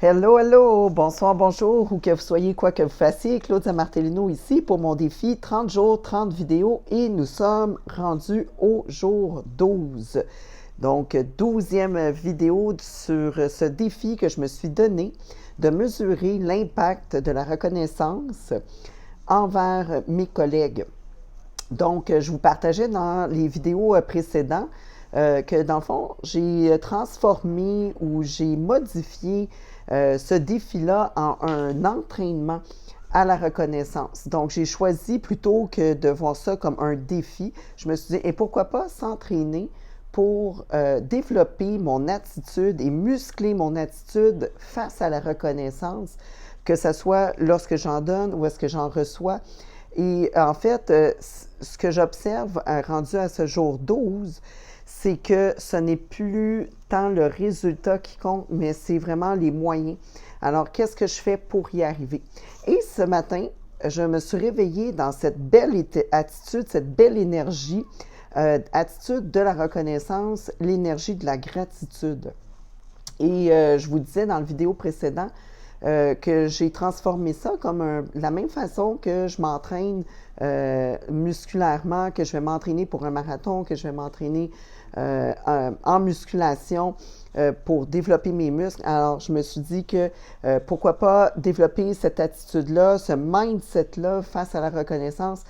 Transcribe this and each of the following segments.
Hello, hello, bonsoir, bonjour, où que vous soyez, quoi que vous fassiez, Claudia Martellino ici pour mon défi 30 jours, 30 vidéos et nous sommes rendus au jour 12. Donc, 12e vidéo sur ce défi que je me suis donné de mesurer l'impact de la reconnaissance envers mes collègues. Donc, je vous partageais dans les vidéos précédentes que dans le fond, j'ai transformé ou j'ai modifié ce défi-là en un entraînement à la reconnaissance. Donc, j'ai choisi plutôt que de voir ça comme un défi, je me suis dit, et pourquoi pas s'entraîner pour développer mon attitude et muscler mon attitude face à la reconnaissance, que ce soit lorsque j'en donne ou est-ce que j'en reçois. Et en fait, ce que j'observe rendu à ce jour 12, c'est que ce n'est plus tant le résultat qui compte, mais c'est vraiment les moyens. Alors, qu'est-ce que je fais pour y arriver? Et ce matin, je me suis réveillée dans cette belle attitude, cette belle énergie, attitude de la reconnaissance, l'énergie de la gratitude. Et je vous disais dans la vidéo précédente que j'ai transformé ça comme la même façon que je m'entraîne musculairement, que je vais m'entraîner pour un marathon, que je vais m'entraîner en musculation pour développer mes muscles. Alors, je me suis dit que pourquoi pas développer cette attitude-là, ce mindset-là face à la reconnaissance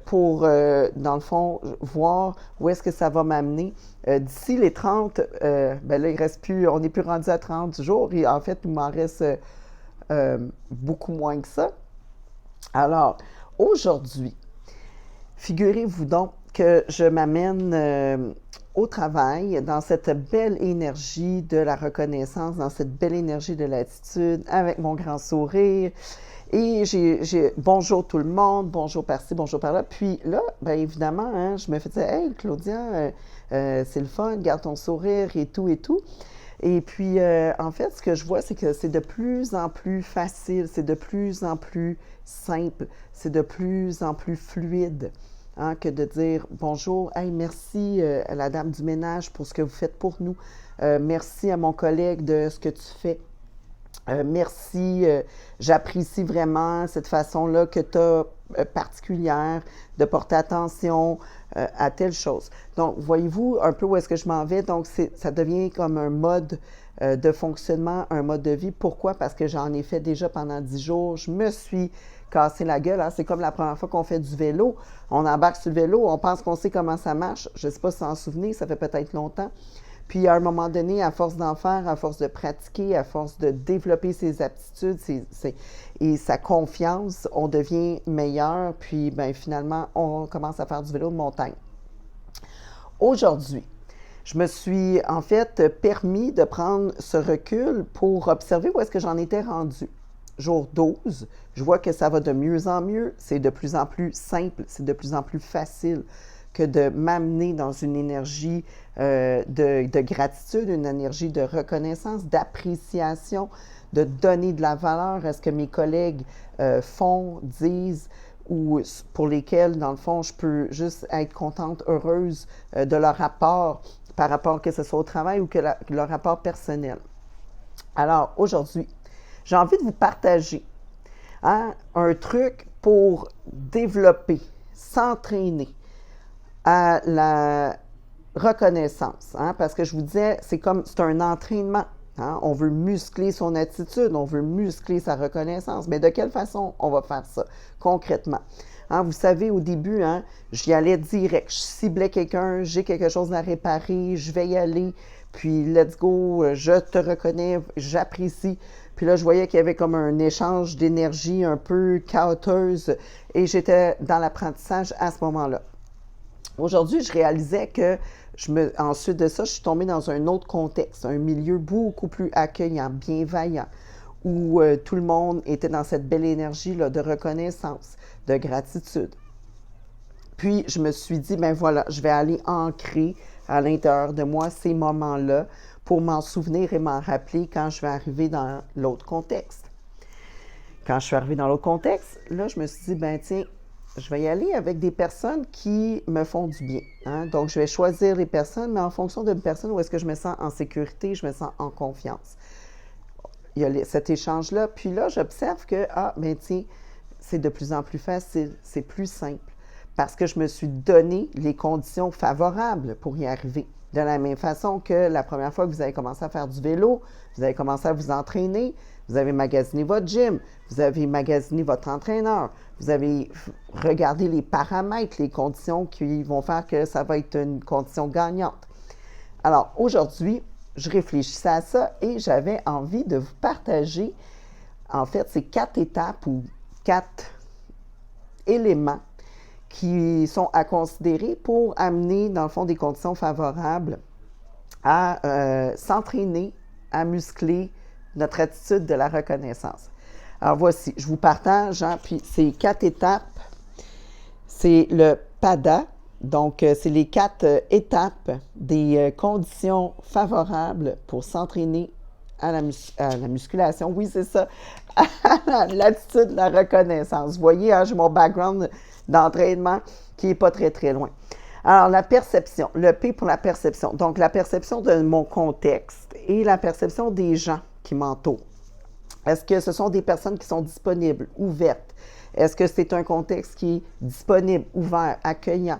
pour, dans le fond, voir où est-ce que ça va m'amener. D'ici les 30, ben là, il reste plus, on n'est plus rendu à 30 jours et en fait, il m'en reste beaucoup moins que ça. Alors, aujourd'hui, figurez-vous donc que je m'amène au travail dans cette belle énergie de la reconnaissance, dans cette belle énergie de l'attitude, avec mon grand sourire. Et j'ai bonjour tout le monde, bonjour par-ci, bonjour par-là. Puis là, bien évidemment, hein, je me fais dire, hey Claudia, c'est le fun, garde ton sourire et tout et tout. Et puis, en fait, ce que je vois, c'est que c'est de plus en plus facile, c'est de plus en plus simple, c'est de plus en plus fluide. Hein, que de dire bonjour, hey, merci à la dame du ménage pour ce que vous faites pour nous. Merci à mon collègue de ce que tu fais. Merci, j'apprécie vraiment cette façon-là que tu as particulière de porter attention à telle chose. Donc, voyez-vous un peu où est-ce que je m'en vais? Donc, ça devient comme un mode de fonctionnement, un mode de vie. Pourquoi? Parce que j'en ai fait déjà pendant 10 jours. Je me suis cassé la gueule. Hein? C'est comme la première fois qu'on fait du vélo. On embarque sur le vélo, on pense qu'on sait comment ça marche. Je ne sais pas si vous en souvenez, ça fait peut-être longtemps. Puis, à un moment donné, à force d'en faire, à force de pratiquer, à force de développer ses aptitudes et sa confiance, on devient meilleur. Puis, ben, finalement, on commence à faire du vélo de montagne. Aujourd'hui, je me suis en fait permis de prendre ce recul pour observer où est-ce que j'en étais rendue. Jour 12, je vois que ça va de mieux en mieux, c'est de plus en plus simple, c'est de plus en plus facile que de m'amener dans une énergie de gratitude, une énergie de reconnaissance, d'appréciation, de donner de la valeur à ce que mes collègues font, disent, ou pour lesquels, dans le fond, je peux juste être contente, heureuse de leur apport par rapport que ce soit au travail ou que leur rapport personnel. Alors, aujourd'hui, j'ai envie de vous partager un truc pour développer, s'entraîner à la reconnaissance. Parce que je vous disais, c'est un entraînement. On veut muscler son attitude, on veut muscler sa reconnaissance. Mais de quelle façon on va faire ça concrètement? Vous savez, au début, j'y allais direct. Je ciblais quelqu'un, j'ai quelque chose à réparer, je vais y aller, puis let's go, je te reconnais, j'apprécie. Puis là, je voyais qu'il y avait comme un échange d'énergie un peu chaoteuse et j'étais dans l'apprentissage à ce moment-là. Aujourd'hui, je réalisais que ensuite de ça, je suis tombée dans un autre contexte, un milieu beaucoup plus accueillant, bienveillant, où tout le monde était dans cette belle énergie là, de reconnaissance, de gratitude. Puis, je me suis dit, ben voilà, je vais aller ancrer à l'intérieur de moi ces moments-là pour m'en souvenir et m'en rappeler quand je vais arriver dans l'autre contexte. Quand je suis arrivée dans l'autre contexte, là, je me suis dit, ben tiens, je vais y aller avec des personnes qui me font du bien. Donc, je vais choisir les personnes, mais en fonction d'une personne où est-ce que je me sens en sécurité, je me sens en confiance. il y a cet échange-là. Puis là, j'observe que, ah, ben tiens, c'est de plus en plus facile, c'est plus simple, parce que je me suis donné les conditions favorables pour y arriver. De la même façon que la première fois que vous avez commencé à faire du vélo, vous avez commencé à vous entraîner, vous avez magasiné votre gym, vous avez magasiné votre entraîneur, vous avez regardé les paramètres, les conditions qui vont faire que ça va être une condition gagnante. Alors, aujourd'hui, je réfléchissais à ça et j'avais envie de vous partager, en fait, ces 4 étapes ou 4 éléments qui sont à considérer pour amener, dans le fond, des conditions favorables à s'entraîner, à muscler notre attitude de la reconnaissance. Alors voici, je vous partage, hein, puis ces 4 étapes, c'est le PADA, donc c'est les 4 étapes des conditions favorables pour s'entraîner à la musculation, oui c'est ça, à l'attitude de la reconnaissance. Vous voyez, hein, j'ai mon background d'entraînement qui n'est pas très très loin. Alors la perception, le P pour la perception, donc la perception de mon contexte et la perception des gens qui m'entourent. Est-ce que ce sont des personnes qui sont disponibles, ouvertes? Est-ce que c'est un contexte qui est disponible, ouvert, accueillant,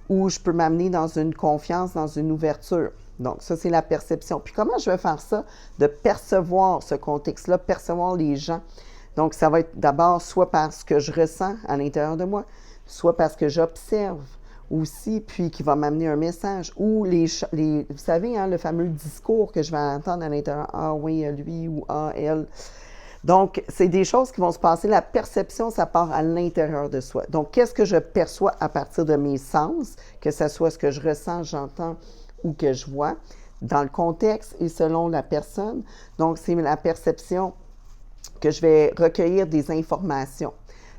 où je peux m'amener dans une confiance, dans une ouverture? Donc, ça, c'est la perception. Puis comment je vais faire ça? De percevoir ce contexte-là, percevoir les gens. Donc, ça va être d'abord soit parce que je ressens à l'intérieur de moi, soit parce que j'observe aussi, puis qui va m'amener un message. Ou vous savez, hein, le fameux discours que je vais entendre à l'intérieur. Ah oui, lui ou ah, elle. Donc, c'est des choses qui vont se passer. La perception, ça part à l'intérieur de soi. Donc, qu'est-ce que je perçois à partir de mes sens, que ce soit ce que je ressens, j'entends ou que je vois, dans le contexte et selon la personne. Donc, c'est la perception que je vais recueillir des informations.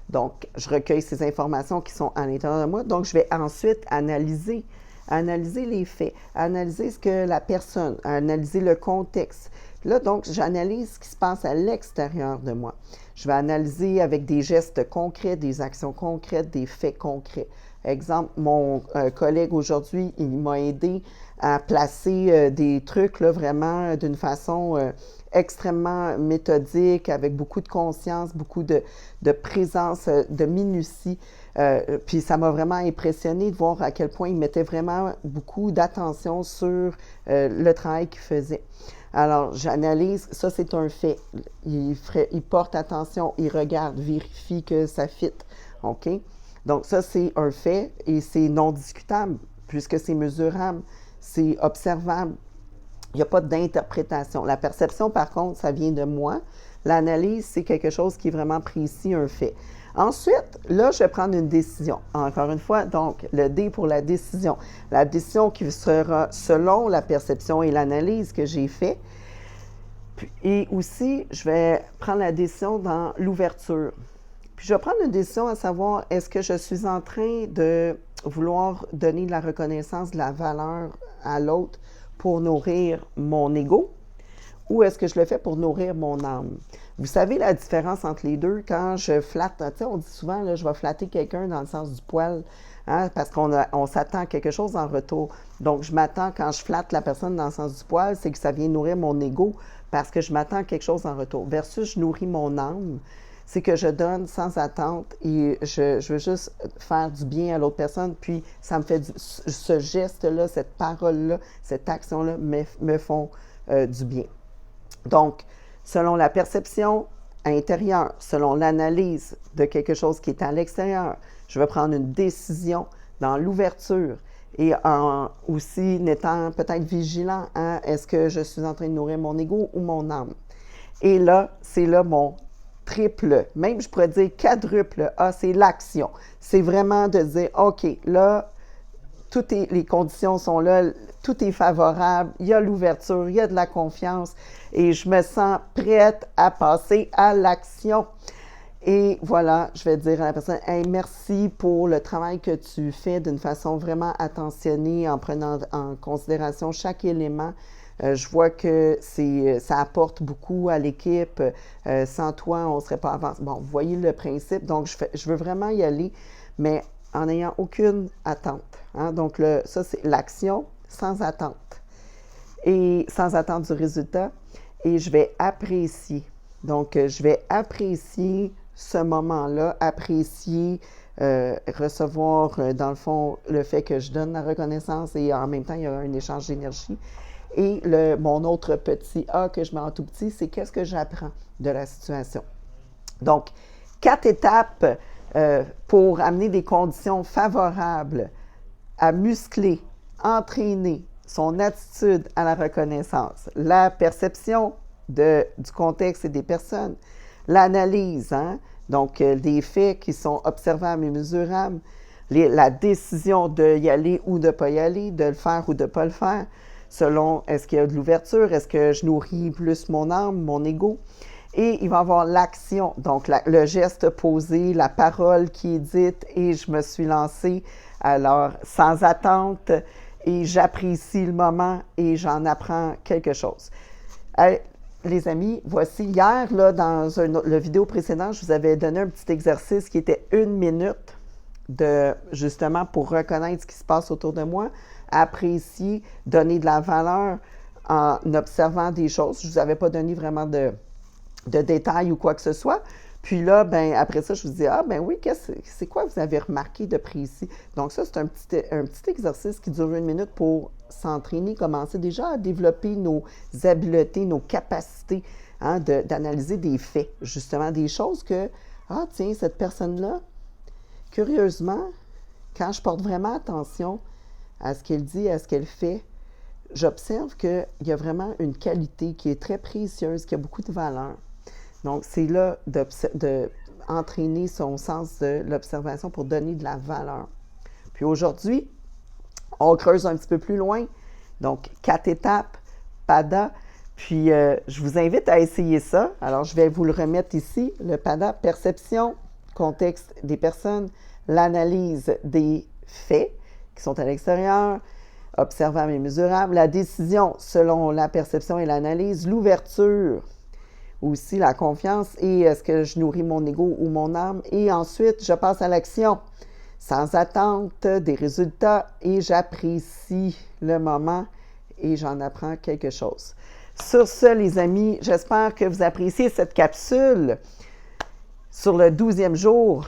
Donc, je recueille ces informations qui sont à l'intérieur de moi. Donc, je vais ensuite analyser les faits, analyser ce que la personne, analyser le contexte. Là, donc, j'analyse ce qui se passe à l'extérieur de moi. Je vais analyser avec des gestes concrets, des actions concrètes, des faits concrets. Exemple, mon collègue aujourd'hui, il m'a aidé à placer des trucs là, vraiment d'une façon extrêmement méthodique, avec beaucoup de conscience, beaucoup de présence, de minutie. Puis ça m'a vraiment impressionné de voir à quel point il mettait vraiment beaucoup d'attention sur le travail qu'il faisait. Alors, j'analyse, ça c'est un fait. Il porte attention, il regarde, vérifie que ça fit. OK? Donc, ça c'est un fait et c'est non discutable puisque c'est mesurable, c'est observable. Il n'y a pas d'interprétation. La perception, par contre, ça vient de moi. L'analyse, c'est quelque chose qui est vraiment précis, un fait. Ensuite, là, je vais prendre une décision. Encore une fois, donc, le D pour la décision. La décision qui sera selon la perception et l'analyse que j'ai fait. Et aussi, je vais prendre la décision dans l'ouverture. Puis, je vais prendre une décision à savoir, est-ce que je suis en train de vouloir donner de la reconnaissance, de la valeur à l'autre pour nourrir mon ego, ou est-ce que je le fais pour nourrir mon âme? Vous savez la différence entre les deux? Quand je flatte, tu sais, on dit souvent, là, je vais flatter quelqu'un dans le sens du poil, hein, parce qu'on s'attend à quelque chose en retour. Donc, je m'attends, quand je flatte la personne dans le sens du poil, c'est que ça vient nourrir mon ego, parce que je m'attends à quelque chose en retour. Versus, je nourris mon âme, c'est que je donne sans attente et je veux juste faire du bien à l'autre personne, puis ça me fait ce geste-là, cette parole-là, cette action-là me font du bien. Donc, selon la perception intérieure, selon l'analyse de quelque chose qui est à l'extérieur, je vais prendre une décision dans l'ouverture et aussi en étant peut-être vigilant à est-ce que je suis en train de nourrir mon ego ou mon âme. Et là, c'est là mon triple, même je pourrais dire quadruple A, c'est l'action. C'est vraiment de dire, OK, là, les conditions sont là, tout est favorable, il y a l'ouverture, il y a de la confiance et je me sens prête à passer à l'action. Et voilà, je vais dire à la personne, hey, merci pour le travail que tu fais d'une façon vraiment attentionnée en prenant en considération chaque élément. Je vois que ça apporte beaucoup à l'équipe. Sans toi, on ne serait pas avancé. Bon, vous voyez le principe. Donc, je veux vraiment y aller, mais en n'ayant aucune attente. Hein? Donc, ça, c'est l'action sans attente. Et sans attente du résultat. et je vais apprécier. Donc, je vais apprécier ce moment-là, apprécier, recevoir, dans le fond, le fait que je donne la reconnaissance et en même temps, il y a un échange d'énergie. Et mon autre petit A que je mets en tout petit, c'est qu'est-ce que j'apprends de la situation. Donc, 4 étapes pour amener des conditions favorables à muscler, entraîner son attitude à la reconnaissance, la perception du contexte et des personnes, l'analyse, donc des faits qui sont observables et mesurables, la décision d'y aller ou de ne pas y aller, de le faire ou de ne pas le faire, selon est-ce qu'il y a de l'ouverture, est-ce que je nourris plus mon âme, mon ego. Et il va y avoir l'action, donc le geste posé, la parole qui est dite, et je me suis lancée, alors sans attente, et j'apprécie le moment et j'en apprends quelque chose. Les amis, voici hier, là, dans la vidéo précédente, je vous avais donné un petit exercice qui était 1 minute justement pour reconnaître ce qui se passe autour de moi, apprécier, donner de la valeur en observant des choses. Je ne vous avais pas donné vraiment de détails ou quoi que ce soit. Puis là, ben après ça, je vous dis, ah ben oui, c'est quoi vous avez remarqué de précis? Donc ça, c'est un petit exercice qui dure 1 minute pour s'entraîner, commencer déjà à développer nos habiletés, nos capacités d'analyser des faits, justement des choses que, ah tiens, cette personne-là, curieusement, quand je porte vraiment attention à ce qu'elle dit, à ce qu'elle fait, j'observe qu'il y a vraiment une qualité qui est très précieuse, qui a beaucoup de valeur. Donc, c'est là d'entraîner son sens de l'observation pour donner de la valeur. Puis aujourd'hui, on creuse un petit peu plus loin. Donc, 4 étapes, PADA. Puis, je vous invite à essayer ça. Alors, je vais vous le remettre ici. Le PADA, perception, contexte des personnes, l'analyse des faits qui sont à l'extérieur, observable et mesurable, la décision selon la perception et l'analyse, l'ouverture, aussi la confiance et est-ce que je nourris mon ego ou mon âme. Et ensuite, je passe à l'action sans attente des résultats et j'apprécie le moment et j'en apprends quelque chose. Sur ce, les amis, j'espère que vous appréciez cette capsule sur le 12e jour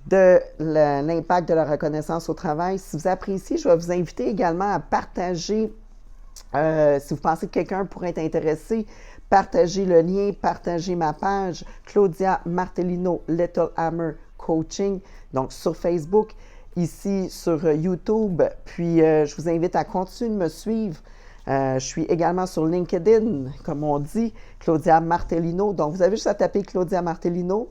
de l'impact de la reconnaissance au travail. Si vous appréciez, je vais vous inviter également à partager, si vous pensez que quelqu'un pourrait être intéressé, partagez le lien, partagez ma page Claudia Martellino Little Hammer Coaching, donc sur Facebook, ici sur YouTube. Puis, je vous invite à continuer de me suivre. Je suis également sur LinkedIn, comme on dit, Claudia Martellino. Donc, vous avez juste à taper Claudia Martellino.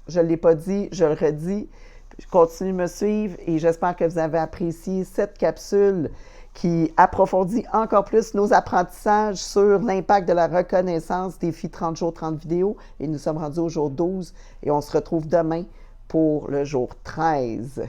Je ne l'ai pas dit, je le redis. Je continue de me suivre et j'espère que vous avez apprécié cette capsule qui approfondit encore plus nos apprentissages sur l'impact de la reconnaissance, défi 30 jours, 30 vidéos. Et nous sommes rendus au jour 12 et on se retrouve demain pour le jour 13.